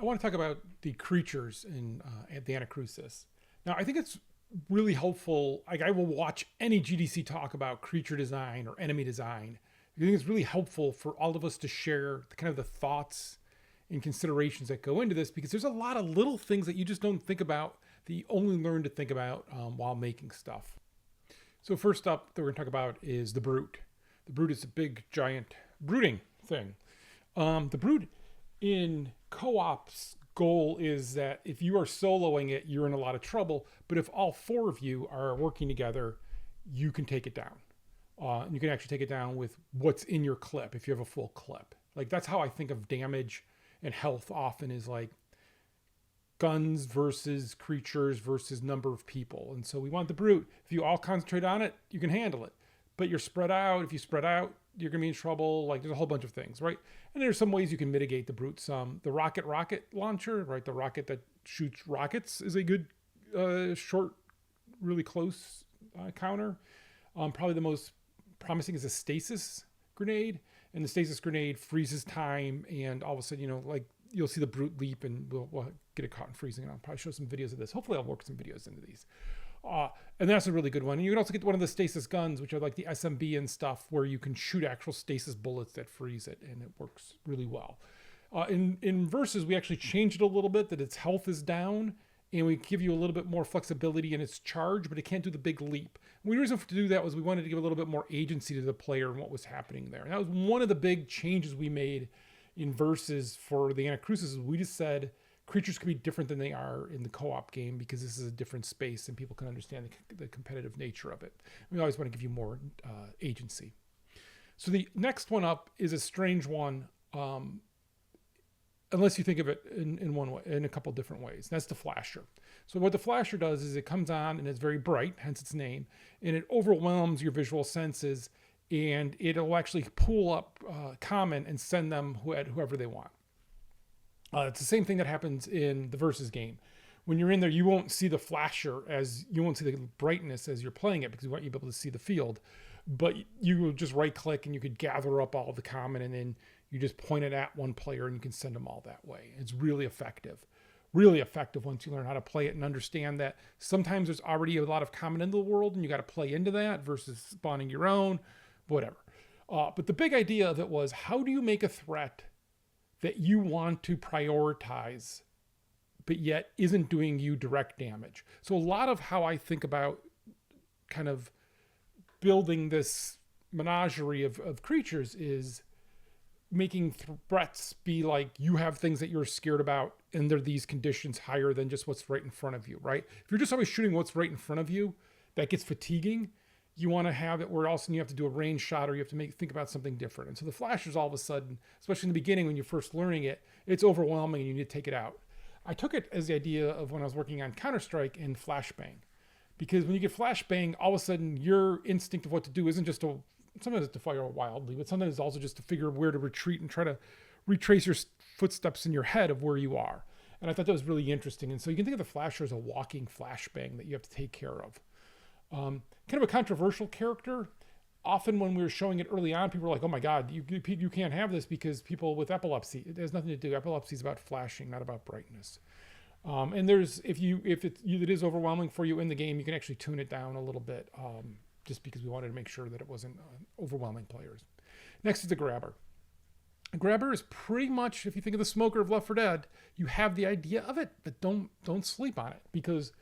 I want to talk about the creatures in at the Anacrusis. Now, I think it's really helpful. Like, I will watch any GDC talk about creature design or enemy design. I think it's really helpful for all of us to share kind of the thoughts and considerations that go into this because there's a lot of little things that you just don't think about that you only learn to think about while making stuff. So first up that we're going to talk about is the Brute. The Brute is a big, giant brooding thing. The Brute in co-op's goal is that if you are soloing it, you're in a lot of trouble. But if all four of you are working together, you can take it down. You can actually take it down with what's in your clip if you have a full clip. Like, that's how I think of damage and health often, is like guns versus creatures versus number of people. And so we want the Brute. If you all concentrate on it, you can handle it. But you're spread out. If you spread out, you're going to be in trouble. Like, there's a whole bunch of things, right? And there's some ways you can mitigate the Brute some. The rocket launcher, right? The rocket that shoots rockets is a good short, really close counter. Probably the most promising is a stasis grenade. And the stasis grenade freezes time, and all of a sudden, like, you'll see the Brute leap, and we'll get it caught in freezing. And I'll probably show some videos of this. Hopefully I'll work some videos into these. And that's a really good one. And you can also get one of the stasis guns, which are like the SMB and stuff, where you can shoot actual stasis bullets that freeze it, and it works really well. In Versus, we actually changed it a little bit, that its health is down, and we give you a little bit more flexibility in its charge, but it can't do the big leap. And the reason to do that was we wanted to give a little bit more agency to the player and what was happening there. And that was one of the big changes we made in Versus for the Anacrusis. We just said creatures could be different than they are in the co-op game because this is a different space and people can understand the competitive nature of it. We always want to give you more agency. So the next one up is a strange one, unless you think of it in one way, in a couple different ways. That's the flasher. So what the flasher does is it comes on and it's very bright, hence its name, and it overwhelms your visual senses, and it'll actually pull up common and send them whoever they want. It's the same thing that happens in the Versus game. When you're in there, you won't see the flasher, as you won't see the brightness as you're playing it, because we want you to be able to see the field. But you will just right click and you could gather up all of the common, and then you just point it at one player and you can send them all that way. It's really effective. Really effective once you learn how to play it and understand that sometimes there's already a lot of common in the world and you got to play into that versus spawning your own, whatever. But the big idea of it was, how do you make a threat that you want to prioritize, but yet isn't doing you direct damage? So a lot of how I think about kind of building this menagerie of creatures is making threats be like, you have things that you're scared about, and they're these conditions higher than just what's right in front of you, right? If you're just always shooting what's right in front of you, that gets fatiguing. You want to have it where also you have to do a range shot, or you have to think about something different. And so the flashers, all of a sudden, especially in the beginning when you're first learning it, it's overwhelming and you need to take it out. I took it as the idea of when I was working on Counter-Strike and flashbang. Because when you get flashbang, all of a sudden your instinct of what to do isn't just sometimes it's to fire wildly, but sometimes it's also just to figure where to retreat and try to retrace your footsteps in your head of where you are. And I thought that was really interesting. And so you can think of the flasher as a walking flashbang that you have to take care of. Kind of a controversial character. Often when we were showing it early on, people were like, oh my God, you can't have this because people with epilepsy, it has nothing to do. Epilepsy is about flashing, not about brightness. And there's, if it is overwhelming for you in the game, you can actually tune it down a little bit, just because we wanted to make sure that it wasn't overwhelming players. Next is the grabber. A grabber is pretty much, if you think of the smoker of Left 4 Dead, you have the idea of it, but don't sleep on it, because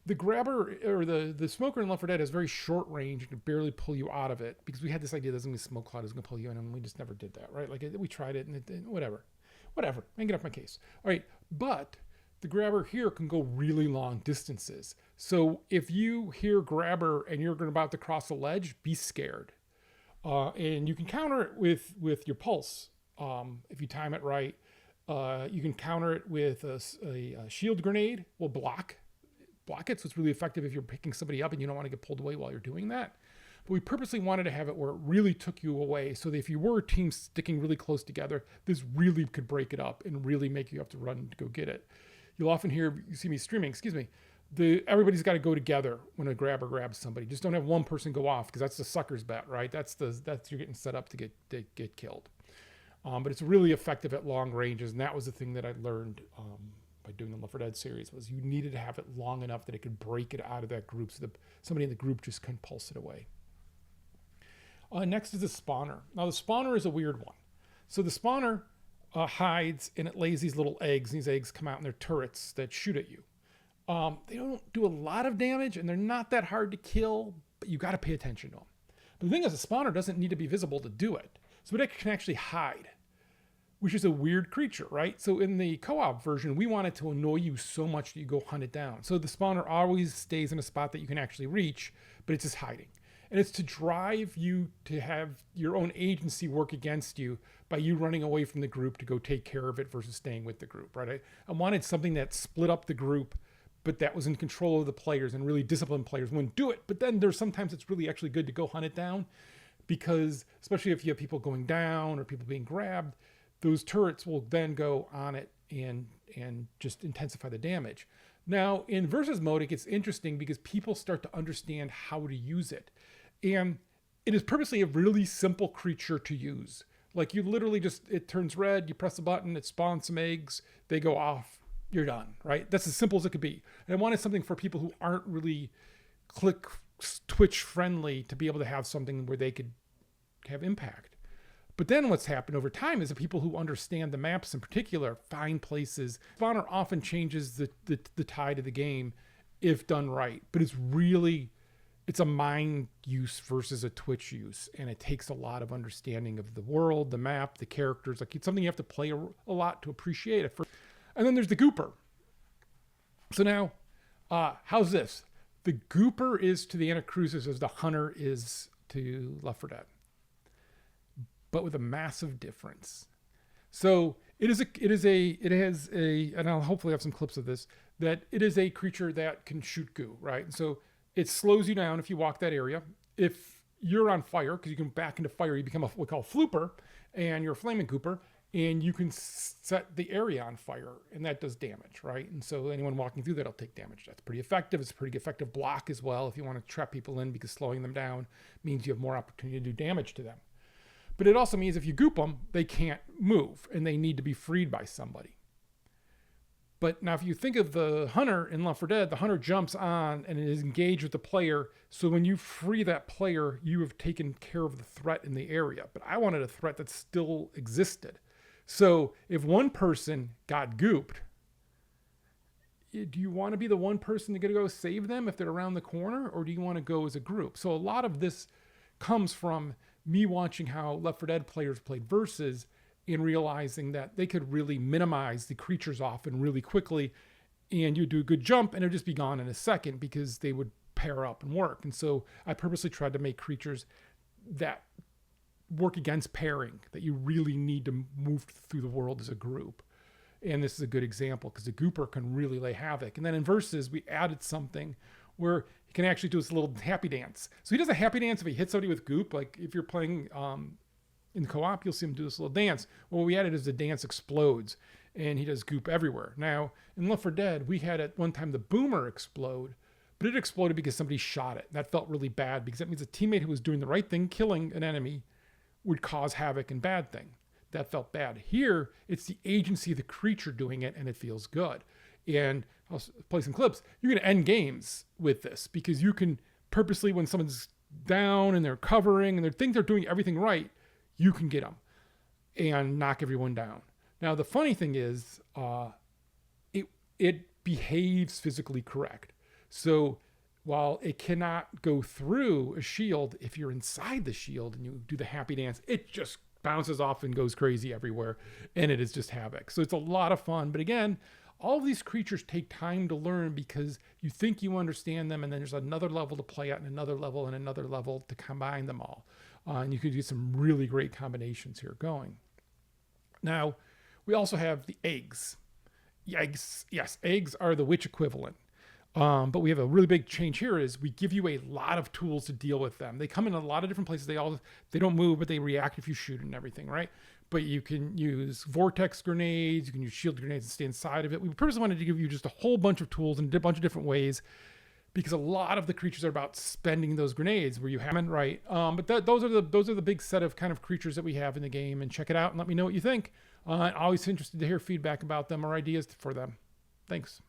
the grabber, or the smoker in Left 4 Dead, has very short range and can barely pull you out of it, because we had this idea that there's going to be a smoke cloud is going to pull you in, and we just never did that, right? Like, we tried it, and whatever. I can get off my case. All right, but the grabber here can go really long distances. So if you hear grabber and you're about to cross a ledge, be scared. And you can counter it with your pulse. If you time it right, you can counter it with a shield grenade. Will block it, so it's really effective if you're picking somebody up and you don't want to get pulled away while you're doing that. But we purposely wanted to have it where it really took you away, so that if you were teams sticking really close together, this really could break it up and really make you have to run to go get it. You'll often you see me streaming, everybody's got to go together when a grabber grabs somebody. Just don't have one person go off, because that's the sucker's bet, right? That's you're getting set up to get killed. But it's really effective at long ranges, and that was the thing that I learned by doing the Left 4 Dead series, was you needed to have it long enough that it could break it out of that group so that somebody in the group just couldn't pulse it away. Next is the spawner. Now the spawner is a weird one. So the spawner hides and it lays these little eggs, and these eggs come out and they're turrets that shoot at you. They don't do a lot of damage and they're not that hard to kill, but you got to pay attention to them. But the thing is, a spawner doesn't need to be visible to do it. So it can actually hide, which is a weird creature, right? So in the co-op version, we want it to annoy you so much that you go hunt it down. So the spawner always stays in a spot that you can actually reach, but it's just hiding. And it's to drive you to have your own agency work against you by you running away from the group to go take care of it versus staying with the group, right? I wanted something that split up the group, but that was in control of the players, and really disciplined players wouldn't do it. But then there's sometimes it's really actually good to go hunt it down, because especially if you have people going down or people being grabbed, those turrets will then go on it and just intensify the damage. Now in versus mode, it gets interesting because people start to understand how to use it. And it is purposely a really simple creature to use. Like you literally just, it turns red, you press the button, it spawns some eggs, they go off, you're done, right? That's as simple as it could be. And I wanted something for people who aren't really Twitch friendly to be able to have something where they could have impact. But then what's happened over time is the people who understand the maps in particular find places. Spawner often changes the tide of the game if done right, but it's a mind use versus a Twitch use, and it takes a lot of understanding of the world, the map, the characters. Like it's something you have to play a lot to appreciate it. And then there's the Gooper. So now, how's this? The Gooper is to the Anacrusis as the Hunter is to Left 4 Dead, but with a massive difference. So it has a, and I'll hopefully have some clips of this, that it is a creature that can shoot goo, right? So it slows you down if you walk that area. If you're on fire, because you can back into fire, you become what we call a flooper, and you're a flaming Gooper, and you can set the area on fire, and that does damage, right? And so anyone walking through that'll take damage. That's pretty effective. It's a pretty effective block as well if you want to trap people in, because slowing them down means you have more opportunity to do damage to them. But it also means if you goop them, they can't move, and they need to be freed by somebody. But now if you think of the Hunter in Left 4 Dead, the Hunter jumps on and is engaged with the player. So when you free that player, you have taken care of the threat in the area. But I wanted a threat that still existed. So if one person got gooped, do you want to be the one person to go save them if they're around the corner? Or do you want to go as a group? So a lot of this comes from me watching how Left 4 Dead players played versus, in realizing that they could really minimize the creatures often really quickly, and you do a good jump and it'd just be gone in a second because they would pair up and work. And so I purposely tried to make creatures that work against pairing, that you really need to move through the world as a group. And this is a good example because the Gooper can really lay havoc. And then in versus, we added something where he can actually do this little happy dance. So he does a happy dance if he hits somebody with goop. Like if you're playing in co-op, you'll see him do this little dance. Well, what we added is the dance explodes, and he does goop everywhere. Now, in Left 4 Dead, we had at one time the boomer explode, but it exploded because somebody shot it. That felt really bad because that means a teammate who was doing the right thing, killing an enemy, would cause havoc and bad thing. That felt bad. Here, it's the agency of the creature doing it, and it feels good. And I'll play some clips. You can end games with this because you can purposely, when someone's down and they're covering and they think they're doing everything right, you can get them and knock everyone down. Now, the funny thing is, it behaves physically correct. So while it cannot go through a shield, if you're inside the shield and you do the happy dance, it just bounces off and goes crazy everywhere, and it is just havoc. So it's a lot of fun. But again, all of these creatures take time to learn because you think you understand them, and then there's another level to play at, and another level, and another level to combine them all. And you could do some really great combinations here going. Now, we also have the eggs. Eggs, yes, eggs are the witch equivalent. But we have a really big change here is we give you a lot of tools to deal with them. They come in a lot of different places. They don't move, but they react if you shoot and everything, right? But you can use vortex grenades, you can use shield grenades and stay inside of it. We purposely wanted to give you just a whole bunch of tools in a bunch of different ways because a lot of the creatures are about spending those grenades where you haven't, right? But those are the big set of kind of creatures that we have in the game, and check it out and let me know what you think. Always interested to hear feedback about them or ideas for them. Thanks.